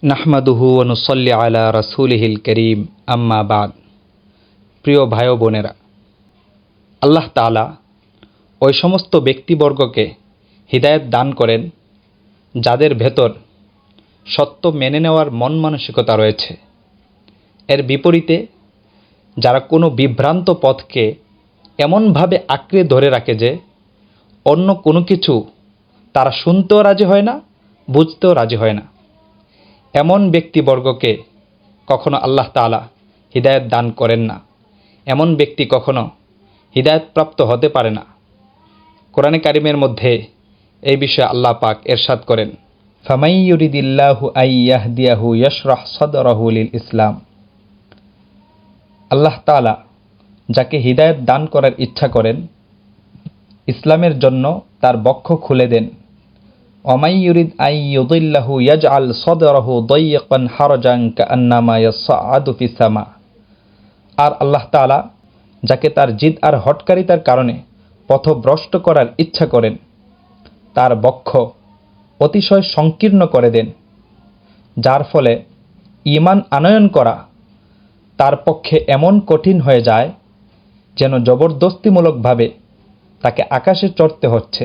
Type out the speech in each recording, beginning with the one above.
নাহমাদুহু ওয়া নুসাল্লি আলা রাসূলিহিল কারীম আম্মা বাদ। প্রিয় ভাই ও বোনেরা, আল্লাহ তাআলা ওই সমস্ত ব্যক্তিবর্গকে হিদায়াত দান করেন যাদের ভেতর সত্য মেনে নেওয়ার মন মানসিকতা রয়েছে। এর বিপরীতে যারা কোনো বিভ্রান্ত পথকে এমনভাবে আঁকড়ে ধরে রাখে যে অন্য কোনো কিছু তারা শুনতেও রাজি হয় না, বুঝতেও রাজি হয় না, এমন ব্যক্তিবর্গকে কখনো আল্লাহ তাআলা হিদায়াত দান করেন না। এমন ব্যক্তি কখনো হিদায়াতপ্রাপ্ত হতে পারে না। কোরআনে কারিমের মধ্যে এই বিষয়ে আল্লাহ পাক ইরশাদ করেন, ফামাই ইউরিদিল্লাহু আন ইয়াহদিয়াহু ইয়াশরাহ সাদরাহু লিল ইসলাম। আল্লাহ তাআলা যাকে হিদায়াত দান করার ইচ্ছা করেন, ইসলামের জন্য তার বক্ষ খুলে দেন। ওমাই ইউরিদ আন ইউদিল্লাহু ইয়াজআল সাদরাহু দায়িকান হারাজান কাআন্নামা ইয়াসআদু ফিস সামা। আর আল্লাহ তাআলা যাকে তার জিদ আর হটকারিতার কারণে পথভ্রষ্ট করার ইচ্ছা করেন, তার বক্ষ অতিশয় সংকীর্ণ করে দেন, যার ফলে ঈমান আনয়ন করা তার পক্ষে এমন কঠিন হয়ে যায় যেন জবরদস্তিমূলকভাবে তাকে আকাশে চড়তে হচ্ছে।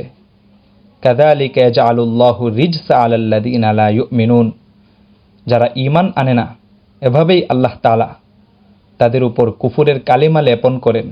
কাযালিকা ইয়াজআলুল্লাহু রিজসা আলাল্লাযীনা লা ইউমিনুন। যারা ঈমান আনে না, এভাবেই আল্লাহ তাআলা তাদের উপর কুফরের কালিমা লেপন করেন।